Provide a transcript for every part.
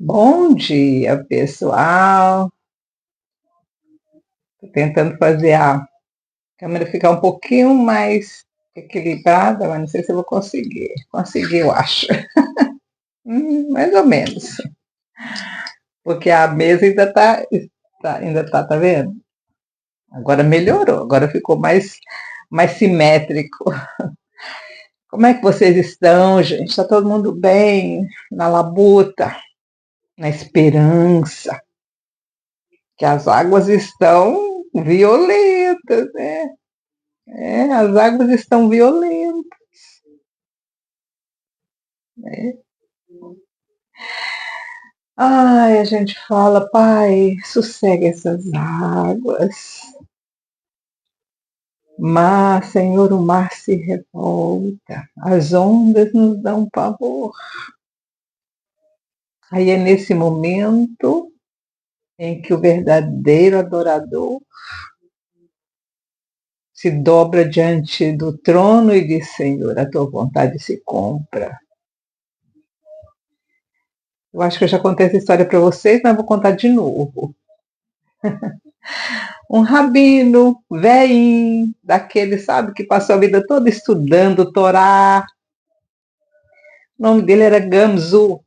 Bom dia, pessoal. Tô tentando fazer a câmera ficar um pouquinho mais equilibrada, mas não sei se eu vou conseguir. Consegui, eu acho. Mais ou menos. Porque a mesa tá vendo? Agora melhorou, agora ficou mais simétrico. Como é que vocês estão, gente? Está todo mundo bem? Na labuta? Na esperança? Que as águas estão violentas, né? As águas estão violentas, né? Ai, a gente fala, Pai, sossega essas águas. Mas, Senhor, o mar se revolta, as ondas nos dão pavor. Aí é nesse momento em que o verdadeiro adorador se dobra diante do trono e diz, Senhor, a tua vontade se cumpra. Eu acho que eu já contei essa história para vocês, mas vou contar de novo. Um rabino, velhinho, daquele, sabe, que passou a vida toda estudando Torá. O nome dele era Gamzu.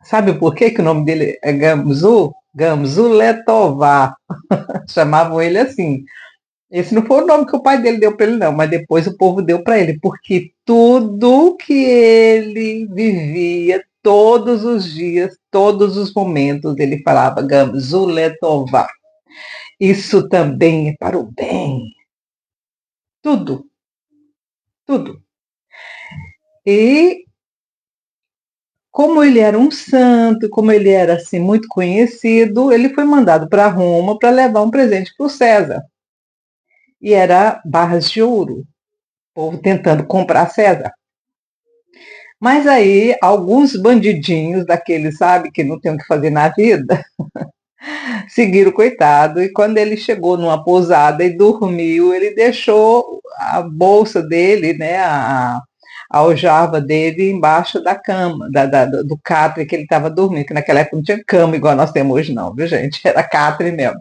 Sabe por que o nome dele é Gamzu? Gamzu Letová. Chamavam ele assim. Esse não foi o nome que o pai dele deu para ele, não, mas depois o povo deu para ele, porque tudo que ele vivia, todos os dias, todos os momentos, ele falava Gamzu Letová. Isso também é para o bem. Tudo, tudo. E como ele era um santo, como ele era assim muito conhecido, ele foi mandado para Roma para levar um presente para o César. E era barras de ouro, o povo tentando comprar César. Mas aí alguns bandidinhos daqueles, sabe, que não tem o que fazer na vida, seguiram o coitado, e quando ele chegou numa pousada e dormiu, ele deixou a bolsa dele, né, a aljava dele embaixo da cama, do catre que ele estava dormindo, que naquela época não tinha cama igual nós temos hoje não, viu gente? Era catre mesmo.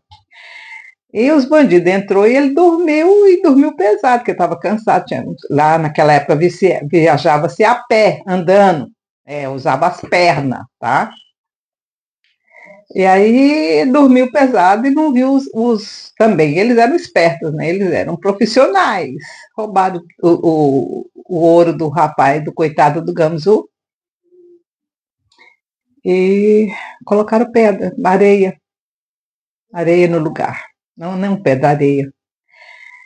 E os bandidos entrou e ele dormiu, e dormiu pesado, porque estava cansado. Lá naquela época viajava-se a pé, andando, usava as pernas, tá? E aí dormiu pesado e não viu também. Eles eram espertos, né? Eles eram profissionais. Roubaram o ouro do rapaz, do coitado do Gamzu, e colocaram pedra, areia no lugar. Não pedra, areia.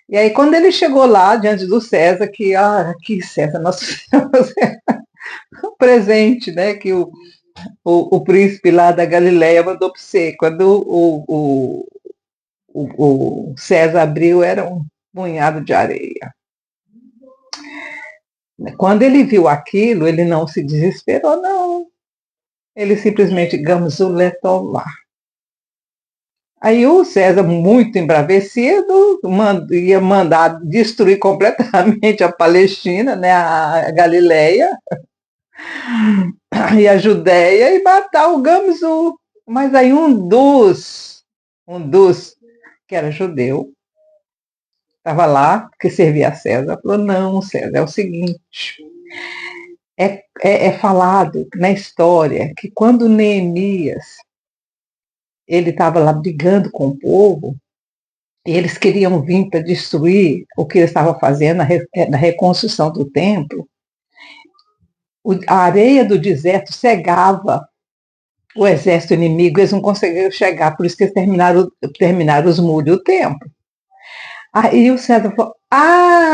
E aí, quando ele chegou lá, diante do César, aqui, César, nós temos um presente, né? Que o príncipe lá da Galileia mandou para você. Quando o César abriu, era um punhado de areia. Quando ele viu aquilo, ele não se desesperou, não. Ele simplesmente gamzuletou lá. Aí o César, muito embravecido, ia mandar destruir completamente a Palestina, né, a Galileia e a Judéia, e matar o Gamzu. Mas aí um dos que era judeu, estava lá, que servia a César, falou, não, César, é o seguinte, é falado na história que quando Neemias ele estava lá brigando com o povo, e eles queriam vir para destruir o que ele estava fazendo na reconstrução do templo, a areia do deserto cegava o exército inimigo, eles não conseguiram chegar, por isso que eles terminaram os muros do templo. Aí o César falou,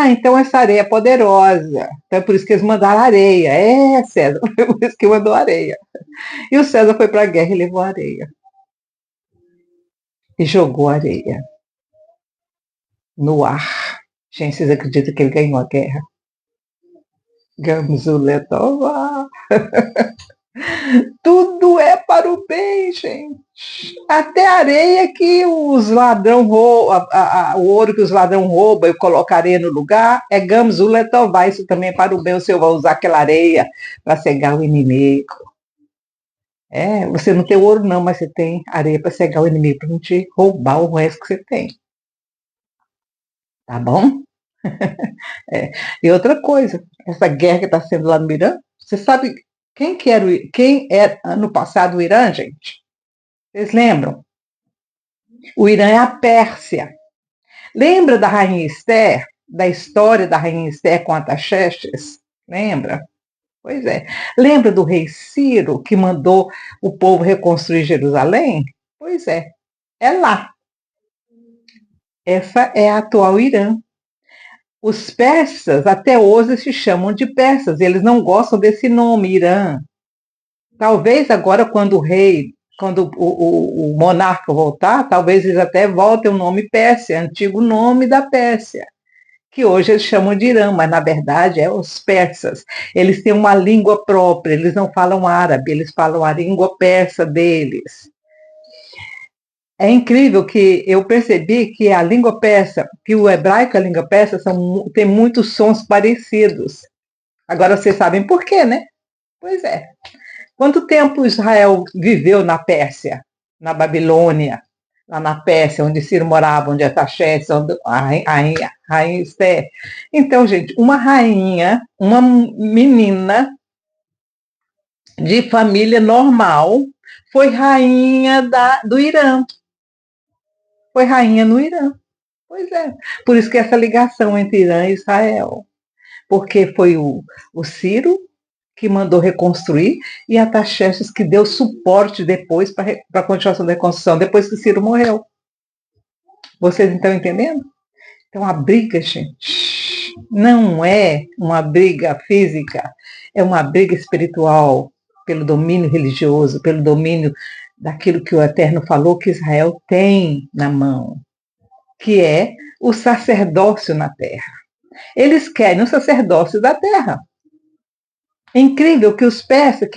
então essa areia é poderosa, então é por isso que eles mandaram areia. César, foi por isso que mandou areia. E o César foi para a guerra e levou areia. E jogou areia no ar. Gente, vocês acreditam que ele ganhou a guerra? Gamzuletova. Tudo é para o bem, gente. Até a areia que os ladrões roubam, o ouro que os ladrões roubam e colocam areia no lugar, é Gamzuletová. Isso também é para o bem. O Senhor vai usar aquela areia para cegar o inimigo. Você não tem ouro não, mas você tem areia para cegar o inimigo, para não te roubar o resto que você tem. Tá bom? É. E outra coisa, essa guerra que está sendo lá no Irã, você sabe quem era no passado o Irã, gente? Vocês lembram? O Irã é a Pérsia. Lembra da Rainha Esther? Da história da Rainha Esther com Artaxerxes? Lembra? Pois é. Lembra do rei Ciro que mandou o povo reconstruir Jerusalém? Pois é. É lá. Essa é a atual Irã. Os persas até hoje se chamam de persas. Eles não gostam desse nome, Irã. Talvez agora, quando o monarca voltar, talvez eles até voltem o nome Pérsia, antigo nome da Pérsia, que hoje eles chamam de Irã, mas na verdade é os persas. Eles têm uma língua própria, eles não falam árabe, eles falam a língua persa deles. É incrível que eu percebi que a língua persa, que o hebraico e a língua persa tem muitos sons parecidos. Agora vocês sabem por quê, né? Pois é. Quanto tempo Israel viveu na Pérsia, na Babilônia, lá na Pérsia, onde Ciro morava, onde Artaxerxes, onde a rainha Esther? Então, gente, uma rainha, uma menina de família normal, foi rainha do Irã. Foi rainha no Irã. Pois é. Por isso que essa ligação entre Irã e Israel. Porque foi o Ciro que mandou reconstruir e Artaxerxes que deu suporte depois para a continuação da reconstrução, depois que Ciro morreu. Vocês estão entendendo? Então a briga, gente, não é uma briga física, é uma briga espiritual pelo domínio religioso, pelo domínio daquilo que o Eterno falou que Israel tem na mão, que é o sacerdócio na terra. Eles querem o sacerdócio da terra. É incrível que os persas,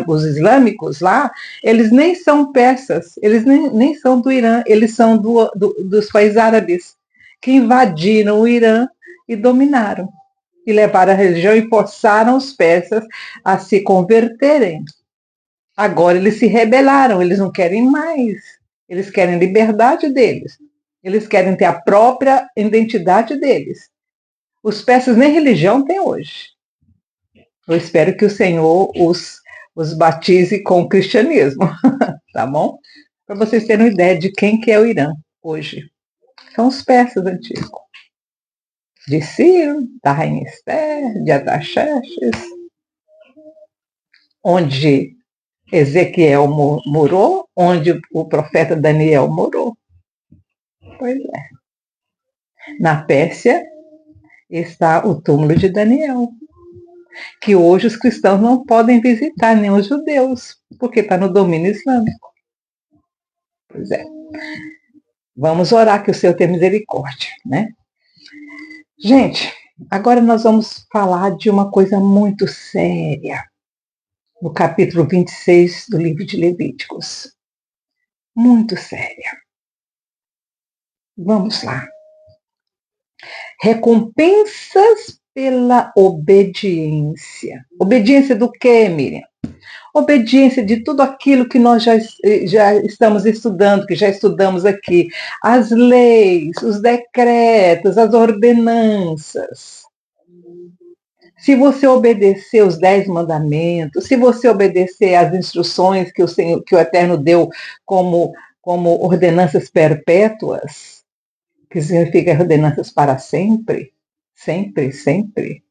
os islâmicos lá, eles nem são persas, eles nem são do Irã, eles são dos países árabes, que invadiram o Irã e dominaram. E levaram a religião e forçaram os persas a se converterem. Agora eles se rebelaram, eles não querem mais. Eles querem liberdade deles. Eles querem ter a própria identidade deles. Os persas nem religião têm hoje. Eu espero que o Senhor os batize com o cristianismo, tá bom? Para vocês terem uma ideia de quem que é o Irã hoje. São os persas antigos. De Ciro, da Rainha Esther, de Artaxerxes, onde Ezequiel morou, onde o profeta Daniel morou. Pois é. Na Pérsia está o túmulo de Daniel, que hoje os cristãos não podem visitar, nem os judeus, porque está no domínio islâmico. Pois é. Vamos orar que o Senhor tenha misericórdia, né? Gente, agora nós vamos falar de uma coisa muito séria, no capítulo 26 do livro de Levíticos. Muito séria. Vamos lá. Recompensas pela obediência. Obediência do quê, Miriam? Obediência de tudo aquilo que nós já estamos estudando, que já estudamos aqui. As leis, os decretos, as ordenanças. Se você obedecer os 10 mandamentos, se você obedecer às instruções que o Eterno deu como ordenanças perpétuas, que significa ordenanças para sempre, sempre, sempre.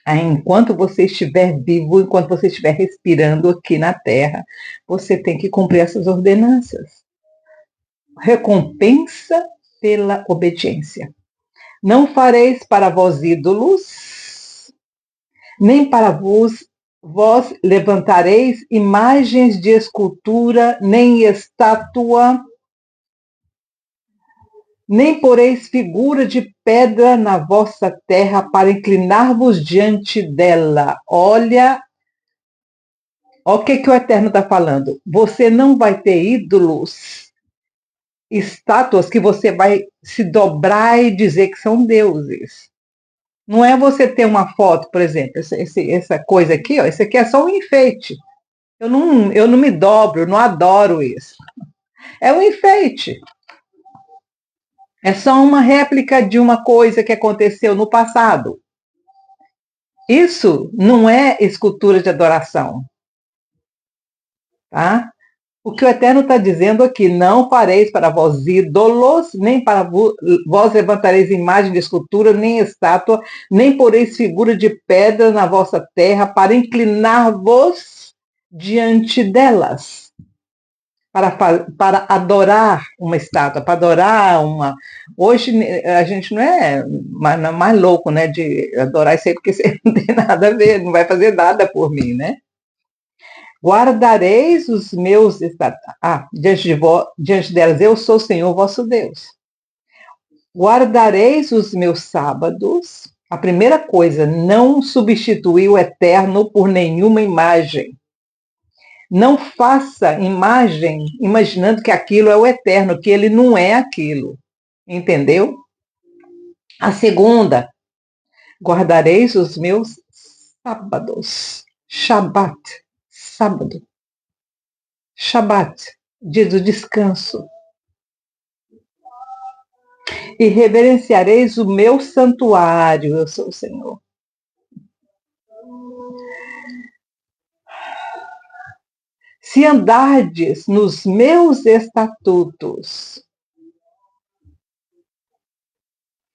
Enquanto você estiver vivo, enquanto você estiver respirando aqui na terra, você tem que cumprir essas ordenanças. Recompensa pela obediência. Não fareis para vós ídolos, nem para vós levantareis imagens de escultura, nem estátua, nem poreis figura de pedra na vossa terra para inclinar-vos diante dela. Olha o que o Eterno está falando. Você não vai ter ídolos, estátuas que você vai se dobrar e dizer que são deuses. Não é você ter uma foto, por exemplo, essa coisa aqui, ó, isso aqui é só um enfeite. Eu não me dobro, eu não adoro isso. É um enfeite. É só uma réplica de uma coisa que aconteceu no passado. Isso não é escultura de adoração, tá? O que o Eterno está dizendo aqui, não fareis para vós ídolos, nem para vós levantareis imagem de escultura, nem estátua, nem poreis figura de pedra na vossa terra, para inclinar-vos diante delas, para adorar uma estátua, para adorar uma... Hoje a gente não é mais louco, né, de adorar isso aí, porque você não tem nada a ver, não vai fazer nada por mim, né? Guardareis os meus estatutos. Diante delas, eu sou o Senhor vosso Deus. Guardareis os meus sábados. A primeira coisa, não substituir o eterno por nenhuma imagem. Não faça imagem imaginando que aquilo é o eterno, que ele não é aquilo. Entendeu? A segunda, guardareis os meus sábados. Shabat, sábado. Shabat, dia do descanso. E reverenciareis o meu santuário, eu sou o Senhor. Se andardes nos meus estatutos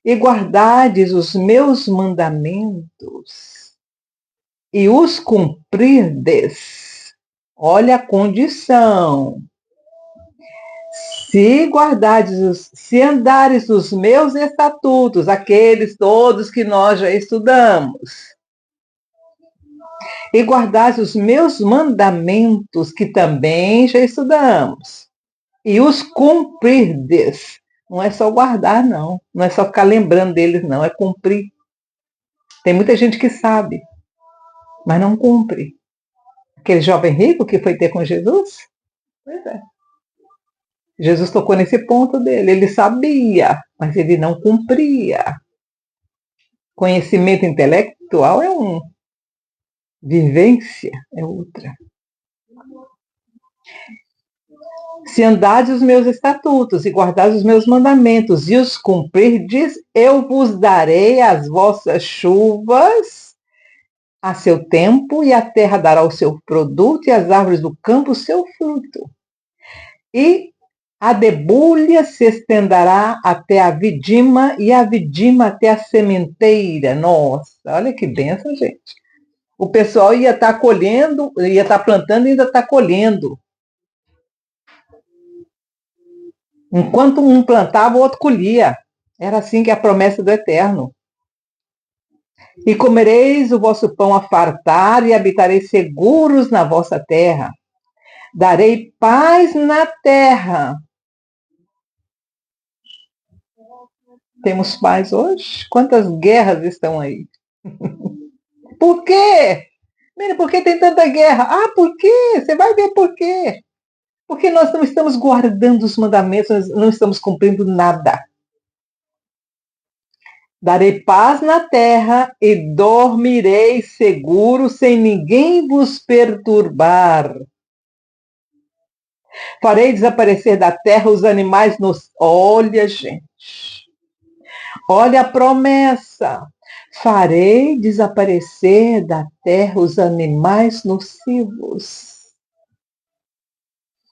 e guardardes os meus mandamentos e os cumprirdes, olha a condição. Se andares nos meus estatutos, aqueles todos que nós já estudamos, e guardares os meus mandamentos, que também já estudamos, e os cumprirdes, não é só guardar, não. Não é só ficar lembrando deles, não. É cumprir. Tem muita gente que sabe, mas não cumpre. Aquele jovem rico que foi ter com Jesus? Pois é. Jesus tocou nesse ponto dele. Ele sabia, mas ele não cumpria. Conhecimento intelectual é um, vivência é outra. Se andardes os meus estatutos e guardardes os meus mandamentos e os cumprirdes, eu vos darei as vossas chuvas a seu tempo, e a terra dará o seu produto, e as árvores do campo o seu fruto. E a debulha se estenderá até a vidima, e a vidima até a sementeira. Nossa, olha que benção, gente. O pessoal ia estar colhendo, ia estar plantando e ainda está colhendo. Enquanto um plantava, o outro colhia. Era assim que é a promessa do Eterno. E comereis o vosso pão a fartar, e habitareis seguros na vossa terra. Darei paz na terra. Temos paz hoje? Quantas guerras estão aí? Por quê? Mira, por que tem tanta guerra? Ah, por quê? Você vai ver por quê. Porque nós não estamos guardando os mandamentos, nós não estamos cumprindo nada. Darei paz na terra e dormireis seguro, sem ninguém vos perturbar. Farei desaparecer da terra os animais nos... Olha, gente. Olha a promessa. Farei desaparecer da terra os animais nocivos.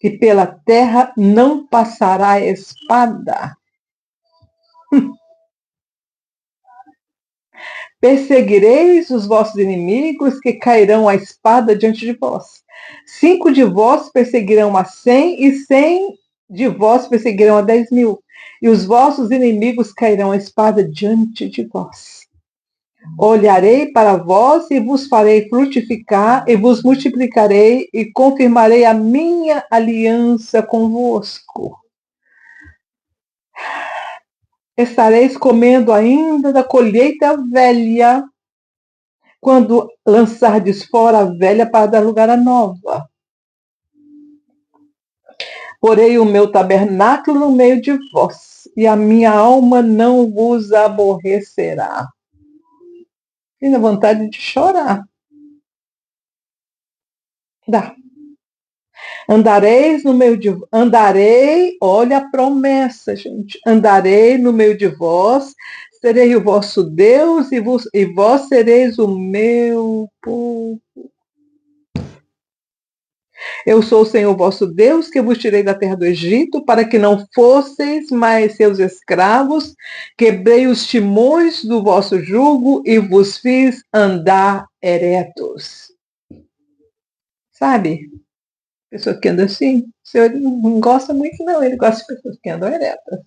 E pela terra não passará a espada. Perseguireis os vossos inimigos, que cairão a espada diante de vós. 5 de vós perseguirão a 100, e 100 de vós perseguirão a 10.000. E os vossos inimigos cairão a espada diante de vós. Olharei para vós e vos farei frutificar, e vos multiplicarei, e confirmarei a minha aliança convosco. Estareis comendo ainda da colheita velha, quando lançardes fora a velha para dar lugar à nova. Porei o meu tabernáculo no meio de vós, e a minha alma não vos aborrecerá. E dá vontade de chorar. Dá. Andarei, olha a promessa, gente. Andarei no meio de vós, serei o vosso Deus e vós sereis o meu povo. Eu sou o Senhor vosso Deus, que vos tirei da terra do Egito, para que não fosseis mais seus escravos, quebrei os timões do vosso jugo e vos fiz andar eretos. Sabe? Pessoa que anda assim, o Senhor não gosta muito, não. Ele gosta de pessoas que andam eretas.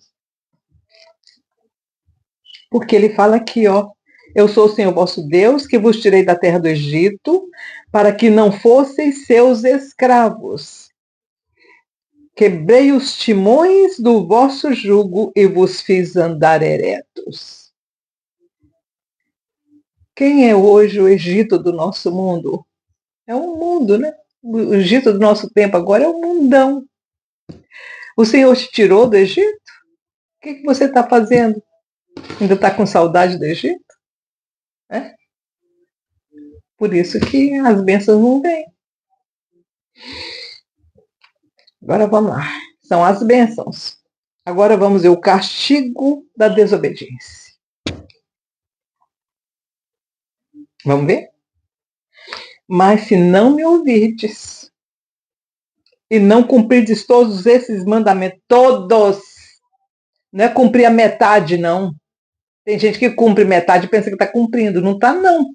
Porque ele fala aqui, ó. Eu sou o Senhor vosso Deus, que vos tirei da terra do Egito, para que não fosseis seus escravos. Quebrei os timões do vosso jugo e vos fiz andar eretos. Quem é hoje o Egito do nosso mundo? É um mundo, né? O Egito do nosso tempo agora é um mundão. O Senhor te tirou do Egito? O que você está fazendo? Ainda está com saudade do Egito? É? Por isso que as bênçãos não vêm. Agora vamos lá. São as bênçãos. Agora vamos ver o castigo da desobediência. Vamos ver? Mas se não me ouvirdes e não cumprirdes todos esses mandamentos, todos, não é cumprir a metade, não. Tem gente que cumpre metade e pensa que está cumprindo. Não está, não.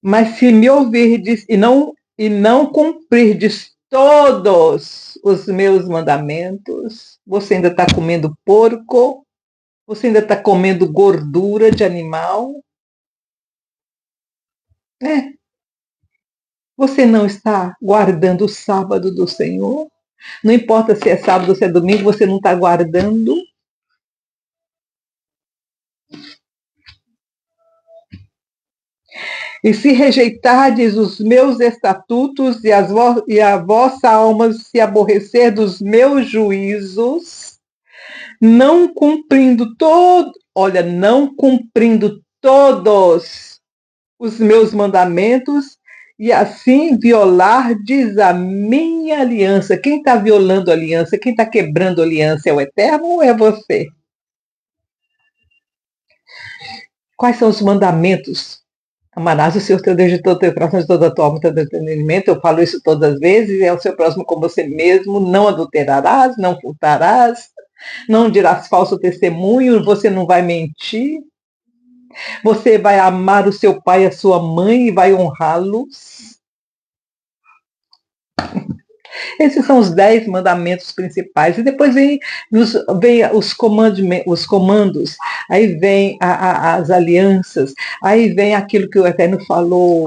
Mas se me ouvirdes e não cumprirdes todos os meus mandamentos, você ainda está comendo porco, você ainda está comendo gordura de animal, né? Você não está guardando o sábado do Senhor. Não importa se é sábado ou se é domingo, você não está guardando. E se rejeitardes os meus estatutos e a vossa alma se aborrecer dos meus juízos, não cumprindo não cumprindo todos os meus mandamentos, e assim violardes a minha aliança. Quem está violando a aliança, quem está quebrando a aliança é o Eterno ou é você? Quais são os mandamentos? Amarás o Senhor teu Deus de todo o teu coração, de toda a tua alma, de todo o teu entendimento. Eu falo isso todas as vezes. É o seu próximo como você mesmo. Não adulterarás, não furtarás, não dirás falso testemunho, você não vai mentir. Você vai amar o seu pai e a sua mãe e vai honrá-los. Esses são os 10 mandamentos principais. E depois vem os comandos, aí vem as alianças, aí vem aquilo que o Eterno falou.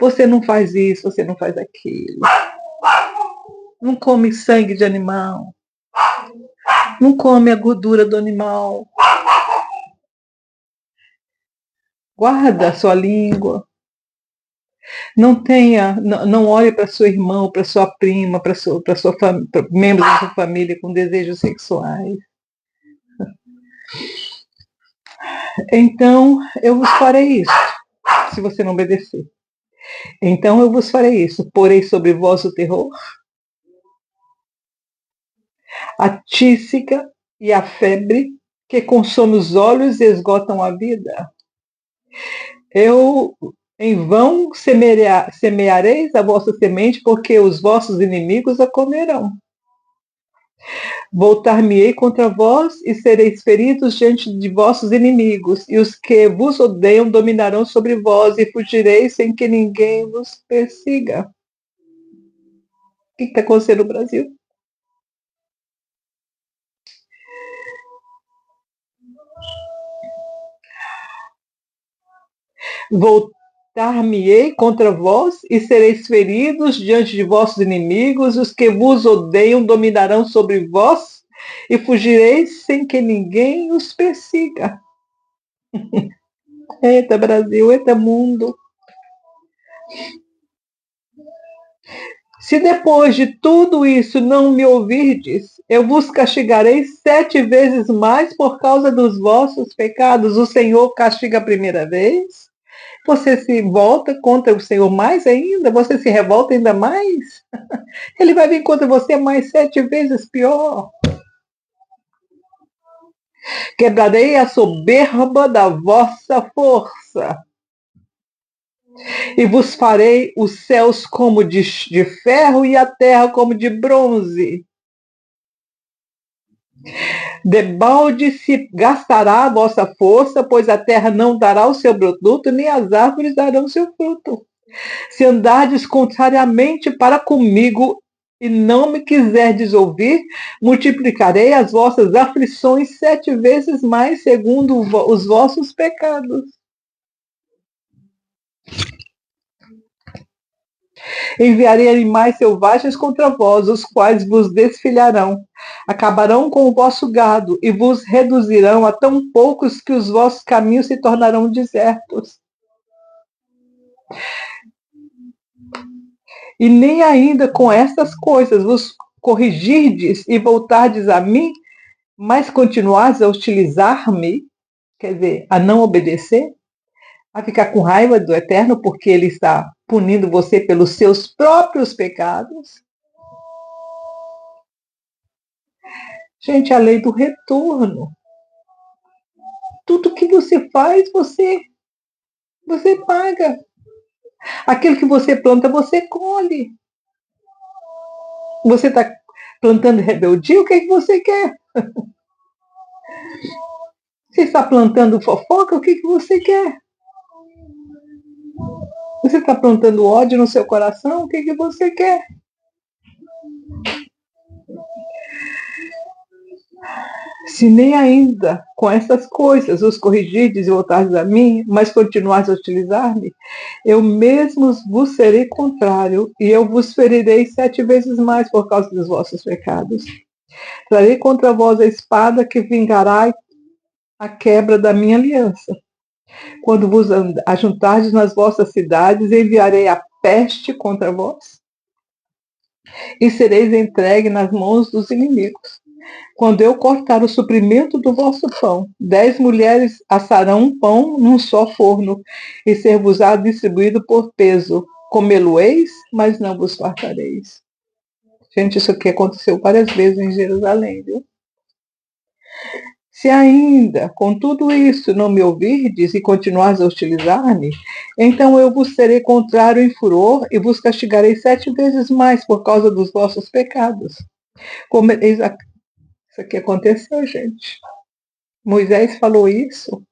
Você não faz isso, você não faz aquilo. Não come sangue de animal. Não come a gordura do animal. Guarda a sua língua. Não olhe para seu irmão, para sua prima, para membros da sua família com desejos sexuais. Então eu vos farei isso, se você não obedecer. Então eu vos farei isso, porei sobre vós o terror, a tísica e a febre que consome os olhos e esgotam a vida. Eu em vão semeareis a vossa semente, porque os vossos inimigos a comerão. Voltar-me-ei contra vós e sereis feridos diante de vossos inimigos, e os que vos odeiam dominarão sobre vós, e fugireis sem que ninguém vos persiga. O que está acontecendo no Brasil? Voltar-me-ei contra vós e sereis feridos diante de vossos inimigos, os que vos odeiam dominarão sobre vós, e fugireis sem que ninguém os persiga. Eita Brasil, eita mundo. Se depois de tudo isso não me ouvirdes, eu vos castigarei 7 vezes mais por causa dos vossos pecados. O Senhor castiga a primeira vez, você se volta contra o Senhor mais ainda, você se revolta ainda mais, ele vai vir contra você mais 7 vezes pior. Quebrarei a soberba da vossa força e vos farei os céus como de ferro e a terra como de bronze. Debalde se gastará a vossa força, pois a terra não dará o seu produto, nem as árvores darão o seu fruto. Se andardes contrariamente para comigo e não me quiserdes ouvir, multiplicarei as vossas aflições 7 vezes mais, segundo os vossos pecados. Enviarei animais selvagens contra vós, os quais vos desfilharão. Acabarão com o vosso gado e vos reduzirão a tão poucos que os vossos caminhos se tornarão desertos. E nem ainda com estas coisas vos corrigirdes e voltardes a mim, mas continuardes a hostilizar-me, quer dizer, a não obedecer, a ficar com raiva do Eterno porque ele está punindo você pelos seus próprios pecados. Gente, a lei do retorno. Tudo que você faz, você paga. Aquilo que você planta, você colhe. Você está plantando rebeldia, o que é que você quer? Você está plantando fofoca, o que é que você quer? Você está plantando ódio no seu coração, o que é que você quer? Se nem ainda com essas coisas os corrigirdes e voltardes a mim, mas continuardes a utilizar-me, eu mesmo vos serei contrário, e eu vos ferirei 7 vezes mais por causa dos vossos pecados. Trarei contra vós a espada que vingará a quebra da minha aliança. Quando vos ajuntardes nas vossas cidades, enviarei a peste contra vós, e sereis entregue nas mãos dos inimigos. Quando eu cortar o suprimento do vosso pão, 10 mulheres assarão um pão num só forno, e ser-vos-á distribuído por peso. Comê-lo-eis, mas não vos fartareis. Gente, isso aqui aconteceu várias vezes em Jerusalém, viu? Se ainda, com tudo isso, não me ouvirdes e continuares a hostilizar-me, então eu vos serei contrário em furor e vos castigarei 7 vezes mais por causa dos vossos pecados. Isso aqui aconteceu, gente. Moisés falou isso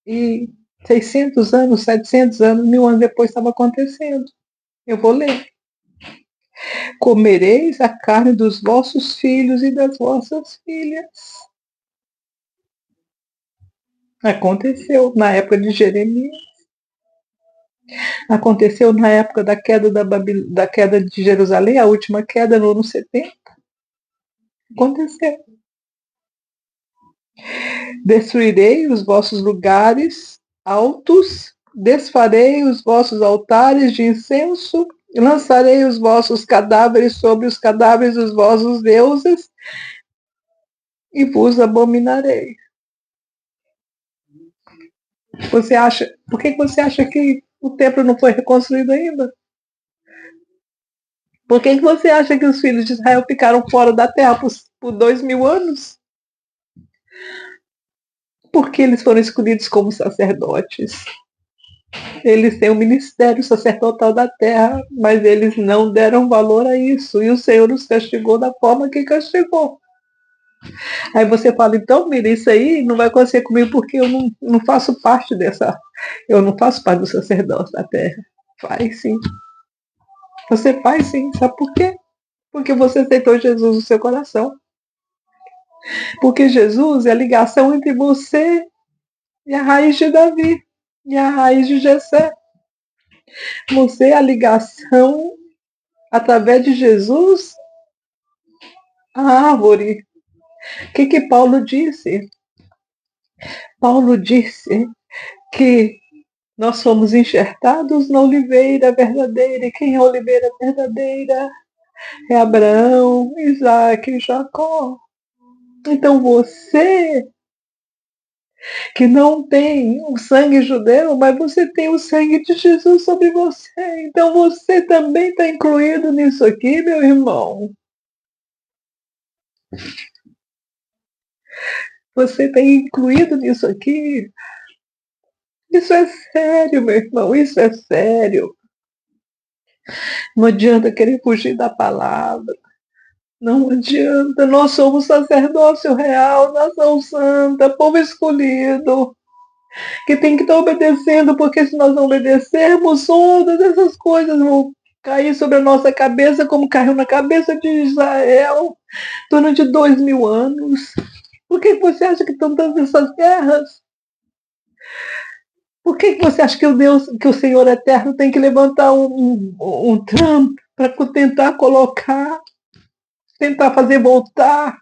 e 600 anos, 700 anos, 1000 anos depois estava acontecendo. Eu vou ler. Comereis a carne dos vossos filhos e das vossas filhas. Aconteceu na época de Jeremias. Aconteceu na época da queda, da queda de Jerusalém, a última queda no ano 70. Aconteceu. Destruirei os vossos lugares altos, desfarei os vossos altares de incenso, lançarei os vossos cadáveres sobre os cadáveres dos vossos deuses e vos abominarei. Por que você acha que o templo não foi reconstruído ainda? Por que você acha que os filhos de Israel ficaram fora da terra por 2000 anos? Porque eles foram escolhidos como sacerdotes. Eles têm o ministério sacerdotal da terra, mas eles não deram valor a isso. E o Senhor os castigou da forma que castigou. Aí você fala, então, Miriam, isso aí não vai acontecer comigo porque eu não faço parte dessa. Eu não faço parte do sacerdócio da terra. Faz sim. Você faz sim. Sabe por quê? Porque você aceitou Jesus no seu coração. Porque Jesus é a ligação entre você e a raiz de Davi e a raiz de Jessé. Você é a ligação através de Jesus à árvore. O que Paulo disse? Paulo disse que nós somos enxertados na oliveira verdadeira. E quem é a oliveira verdadeira? É Abraão, Isaac e Jacó. Então você que não tem o sangue judeu, mas você tem o sangue de Jesus sobre você. Então você também está incluído nisso aqui, meu irmão. Você está incluído nisso aqui. Isso é sério, meu irmão, isso é sério. Não adianta querer fugir da palavra. Não adianta. Nós somos sacerdócio real, nação santa, povo escolhido, que tem que estar obedecendo, porque se nós não obedecermos, todas essas coisas vão cair sobre a nossa cabeça, como caiu na cabeça de Israel durante 2000 anos. Por que você acha que estão dando essas guerras? Por que você acha que que o Senhor Eterno tem que levantar um Trump para tentar colocar, tentar fazer voltar?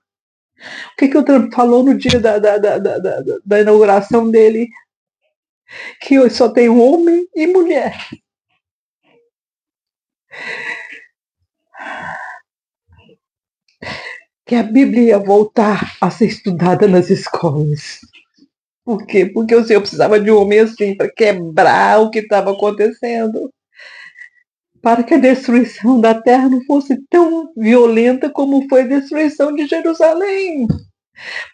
O que o Trump falou no dia da inauguração dele? Que só tem homem e mulher. Que a Bíblia ia voltar a ser estudada nas escolas. Por quê? Porque o Senhor precisava de um homem assim para quebrar o que estava acontecendo. Para que a destruição da terra não fosse tão violenta como foi a destruição de Jerusalém.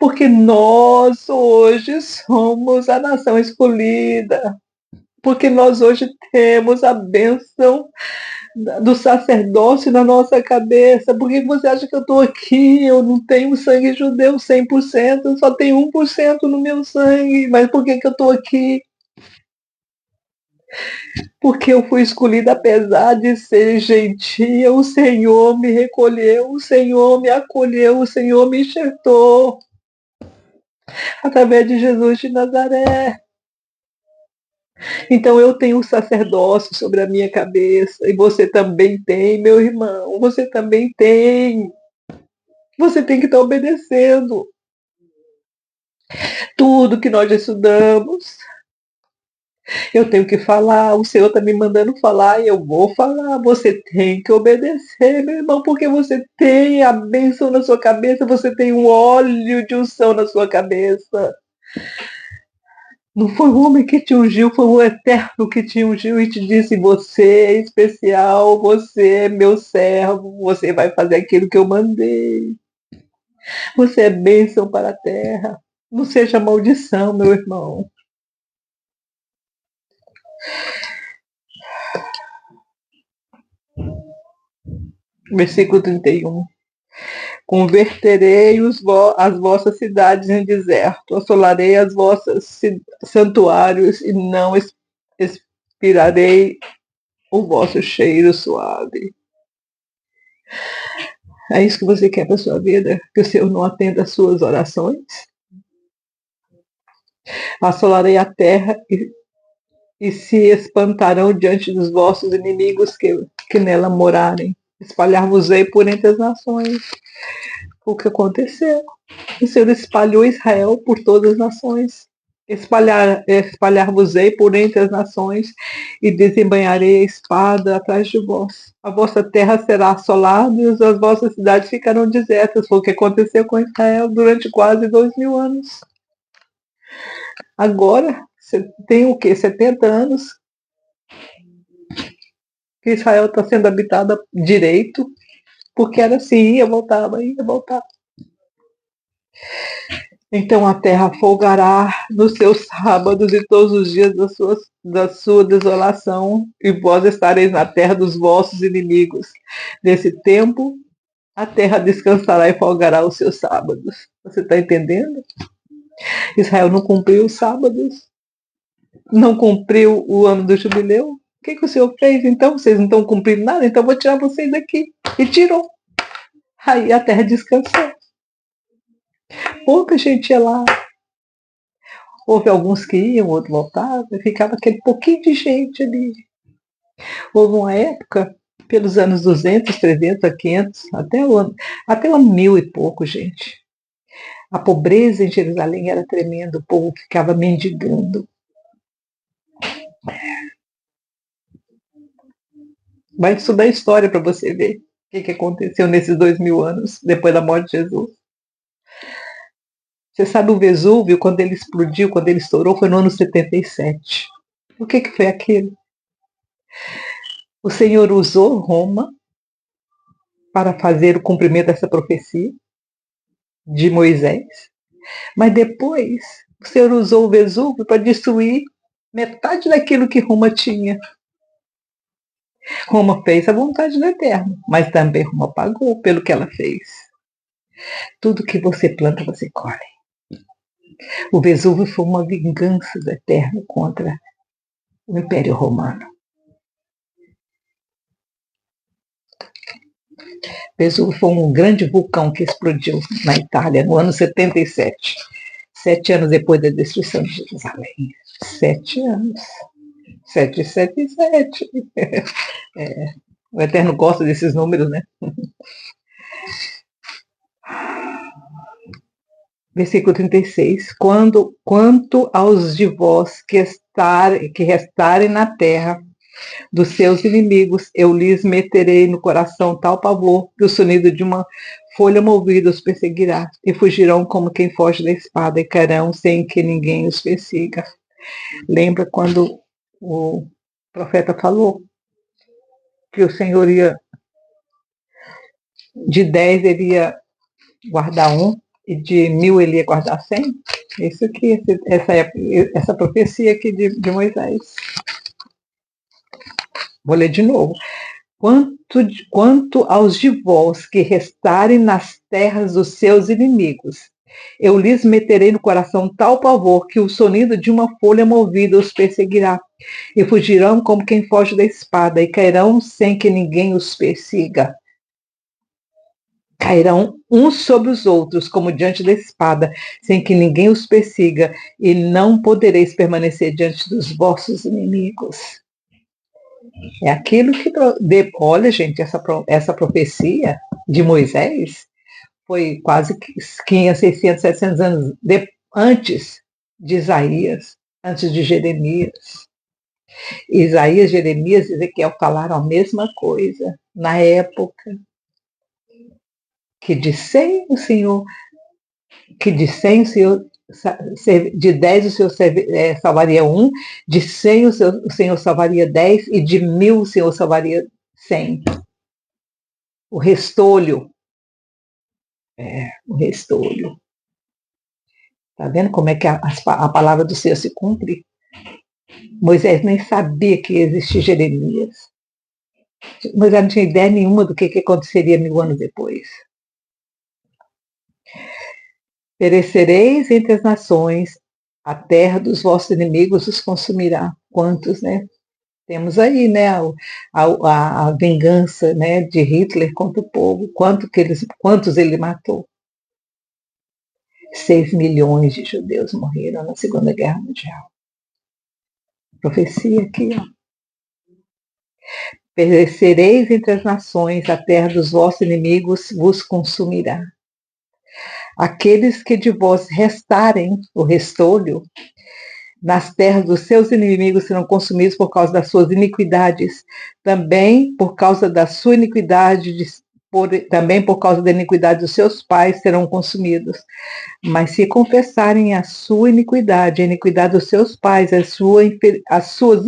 Porque nós hoje somos a nação escolhida. Porque nós hoje temos a bênção do sacerdócio na nossa cabeça. Por que você acha que eu estou aqui? Eu não tenho sangue judeu 100%, só tenho 1% no meu sangue. Mas por que eu estou aqui? Porque eu fui escolhida apesar de ser gentia. O Senhor me recolheu, o Senhor me acolheu, o Senhor me enxertou através de Jesus de Nazaré. Então eu tenho um sacerdócio sobre a minha cabeça, e você também tem, meu irmão, você também tem. Você tem que estar obedecendo tudo que nós estudamos. Eu tenho que falar, o Senhor está me mandando falar e eu vou falar. Você tem que obedecer, meu irmão, porque você tem a bênção na sua cabeça, você tem um óleo de unção na sua cabeça. Não foi o homem que te ungiu, foi o Eterno que te ungiu e te disse: você é especial, você é meu servo, você vai fazer aquilo que eu mandei. Você é bênção para a terra. Não seja maldição, meu irmão. Versículo 31. Converterei as vossas cidades em deserto, assolarei as vossas santuários e não expirarei o vosso cheiro suave. É isso que você quer para a sua vida? Que o Senhor não atenda às suas orações? Assolarei a terra e se espantarão diante dos vossos inimigos que nela morarem. Espalhar-vos-ei por entre as nações. O que aconteceu? O Senhor espalhou Israel por todas as nações. Espalhar-vos-ei por entre as nações e desembanharei a espada atrás de vós. A vossa terra será assolada e as vossas cidades ficarão desertas. Foi o que aconteceu com Israel durante quase 2000 anos. Agora, você tem o quê? 70 anos que Israel está sendo habitada direito, porque era assim, ia, voltava, ia, voltava. Então a terra folgará nos seus sábados e todos os dias da sua desolação, e vós estareis na terra dos vossos inimigos. Nesse tempo, a terra descansará e folgará os seus sábados. Você está entendendo? Israel não cumpriu os sábados, não cumpriu o ano do jubileu. O que o Senhor fez? Então, vocês não estão cumprindo nada, então eu vou tirar vocês daqui. E tirou. Aí a terra descansou. Pouca gente ia lá. Houve alguns que iam, outros voltavam, e ficava aquele pouquinho de gente ali. Houve uma época, pelos anos 200, 300, 500, até o ano 1000 e pouco, gente. A pobreza em Jerusalém era tremenda, o povo ficava mendigando. Vai estudar história para você ver. que aconteceu nesses 2000 anos, depois da morte de Jesus. Você sabe, o Vesúvio, quando ele explodiu, quando ele estourou, foi no ano 77. O que foi aquilo? O Senhor usou Roma para fazer o cumprimento dessa profecia de Moisés, mas depois o Senhor usou o Vesúvio para destruir metade daquilo que Roma tinha. Roma fez a vontade do Eterno, mas também Roma pagou pelo que ela fez. Tudo que você planta, você colhe. O Vesúvio foi uma vingança do Eterno contra o Império Romano. Vesúvio foi um grande vulcão que explodiu na Itália no ano 77, 7 anos depois da destruição de Jerusalém. 7 anos. 777. O Eterno gosta desses números, né? Versículo 36. Quanto aos de vós que restarem na terra dos seus inimigos, eu lhes meterei no coração tal pavor que o sonido de uma folha movida os perseguirá, e fugirão como quem foge da espada, e cairão sem que ninguém os persiga. Lembra quando o profeta falou que o Senhor ia, de 10 ele ia guardar 1, e de 1000 ele ia guardar 100? Isso aqui, essa profecia aqui de Moisés. Vou ler de novo. Quanto aos de vós que restarem nas terras dos seus inimigos, eu lhes meterei no coração tal pavor que o sonido de uma folha movida os perseguirá, e fugirão como quem foge da espada, e cairão sem que ninguém os persiga. Cairão uns sobre os outros, como diante da espada, sem que ninguém os persiga, e não podereis permanecer diante dos vossos inimigos. É aquilo que... Olha, gente, essa profecia de Moisés foi quase 500, 600, 700 anos antes de Isaías, antes de Jeremias. Isaías, Jeremias e Ezequiel falaram a mesma coisa na época. Que de 100 o Senhor, de 10 o Senhor salvaria 1, de 100 o Senhor salvaria 10 e de 1000 o Senhor salvaria 100. O restolho. O restolho. Está vendo como é que a palavra do Senhor se cumpre? Moisés nem sabia que existia Jeremias. Moisés não tinha ideia nenhuma do que aconteceria 1000 anos depois. Perecereis entre as nações, a terra dos vossos inimigos os consumirá. Quantos, né? Temos aí, né, a vingança, né, de Hitler contra o povo. Quantos ele matou? 6 milhões de judeus morreram na Segunda Guerra Mundial. Profecia aqui, ó. Perecereis entre as nações, a terra dos vossos inimigos vos consumirá. Aqueles que de vós restarem, o restolho, nas terras dos seus inimigos serão consumidos por causa das suas iniquidades, também por causa da sua iniquidade, também por causa da iniquidade dos seus pais serão consumidos. Mas se confessarem a sua iniquidade, a iniquidade dos seus pais, as suas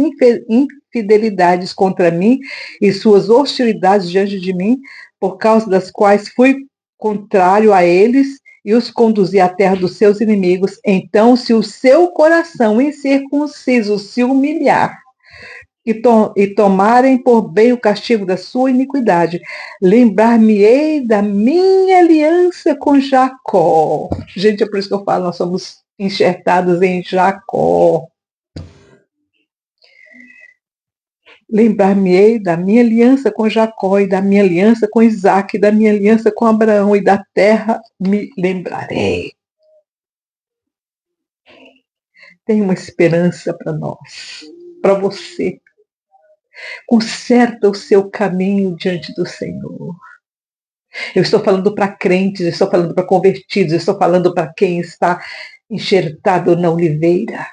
infidelidades contra mim e suas hostilidades diante de mim, por causa das quais fui contrário a eles, e os conduzir à terra dos seus inimigos, então se o seu coração incircunciso se humilhar e tomarem por bem o castigo da sua iniquidade, lembrar-me-ei da minha aliança com Jacó. Gente, é por isso que eu falo, nós somos enxertados em Jacó. Lembrar-me-ei da minha aliança com Jacó, e da minha aliança com Isaac, e da minha aliança com Abraão, e da terra me lembrarei. Tem uma esperança para nós, para você. Conserta o seu caminho diante do Senhor. Eu estou falando para crentes, eu estou falando para convertidos, eu estou falando para quem está enxertado na oliveira.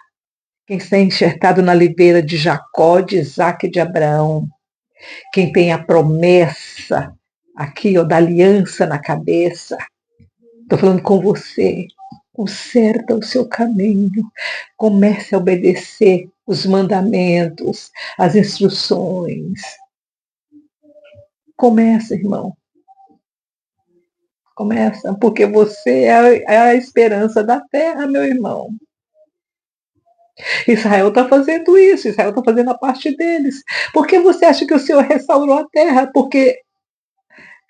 Quem está enxertado na oliveira de Jacó, de Isaac e de Abraão. Quem tem a promessa aqui, ó, da aliança na cabeça. Estou falando com você. Conserta o seu caminho. Comece a obedecer os mandamentos, as instruções. Começa, irmão. Começa, porque você é a esperança da terra, meu irmão. Israel está fazendo isso, Israel está fazendo a parte deles. Por que você acha que o Senhor restaurou a terra? Porque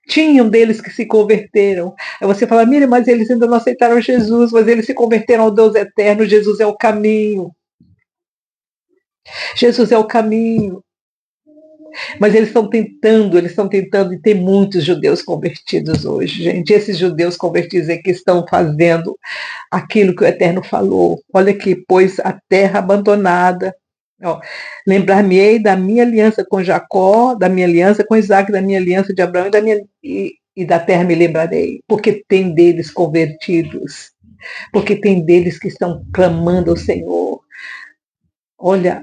tinham deles que se converteram. Aí você fala, Miriam, mas eles ainda não aceitaram Jesus, mas eles se converteram ao Deus eterno, Jesus é o caminho. Jesus é o caminho. Mas eles estão tentando, e tem muitos judeus convertidos hoje, gente. Esses judeus convertidos é que estão fazendo aquilo que o Eterno falou. Olha aqui, pois a terra abandonada. Lembrar-me-ei da minha aliança com Jacó, da minha aliança com Isaac, da minha aliança de Abraão e da terra me lembrarei, porque tem deles convertidos, porque tem deles que estão clamando ao Senhor. Olha,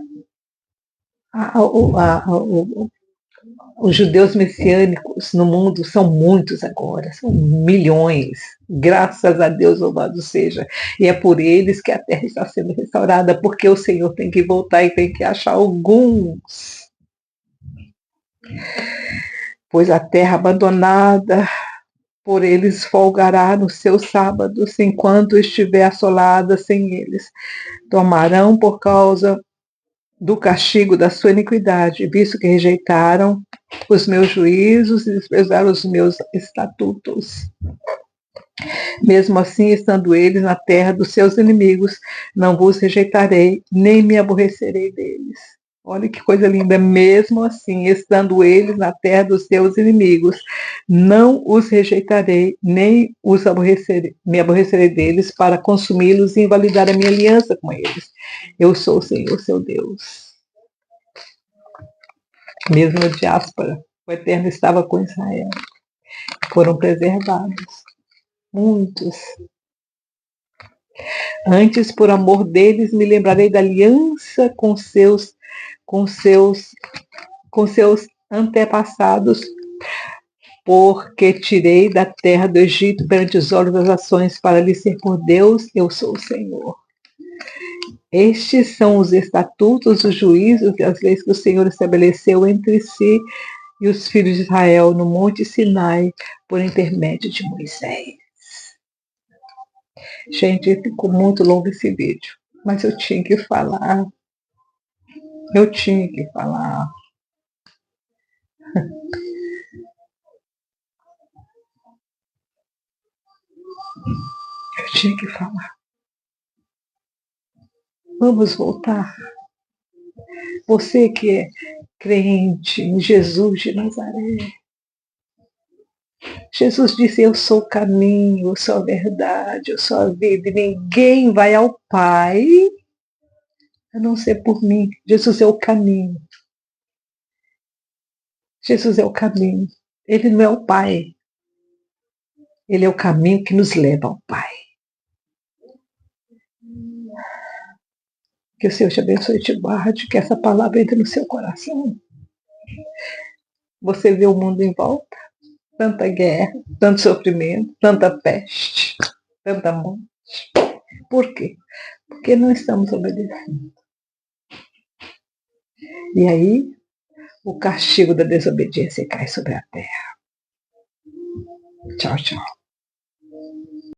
os judeus messiânicos no mundo são muitos agora, são milhões. Graças a Deus, louvado seja. E é por eles que a terra está sendo restaurada, porque o Senhor tem que voltar e tem que achar alguns. Pois a terra abandonada por eles folgará nos seus sábados, enquanto estiver assolada sem eles. Tomarão por causa do castigo da sua iniquidade, visto que rejeitaram os meus juízos e desprezaram os meus estatutos. Mesmo assim, estando eles na terra dos seus inimigos, não vos rejeitarei, nem me aborrecerei deles. Olha que coisa linda, mesmo assim, estando eles na terra dos seus inimigos, não os rejeitarei, nem me aborrecerei deles, para consumi-los e invalidar a minha aliança com eles. Eu sou o Senhor, seu Deus. Mesmo na diáspora, o Eterno estava com Israel. Foram preservados. Muitos. Antes, por amor deles, me lembrarei da aliança com seus antepassados, porque tirei da terra do Egito perante os olhos das nações para lhes ser por Deus, eu sou o Senhor. Estes são os estatutos, os juízos e as leis que o Senhor estabeleceu entre si e os filhos de Israel no Monte Sinai por intermédio de Moisés. Gente, ficou muito longo esse vídeo, mas eu tinha que falar. Eu tinha que falar. Eu tinha que falar. Vamos voltar. Você que é crente em Jesus de Nazaré. Jesus disse, eu sou o caminho, eu sou a verdade, eu sou a vida, e ninguém vai ao Pai a não ser por mim. Jesus é o caminho. Jesus é o caminho. Ele não é o Pai. Ele é o caminho que nos leva ao Pai. Que o Senhor te abençoe e te guarde, que essa palavra entre no seu coração. Você vê o mundo em volta, tanta guerra, tanto sofrimento, tanta peste, tanta morte. Por quê? Porque não estamos obedecendo. E aí, o castigo da desobediência cai sobre a terra. Tchau, tchau.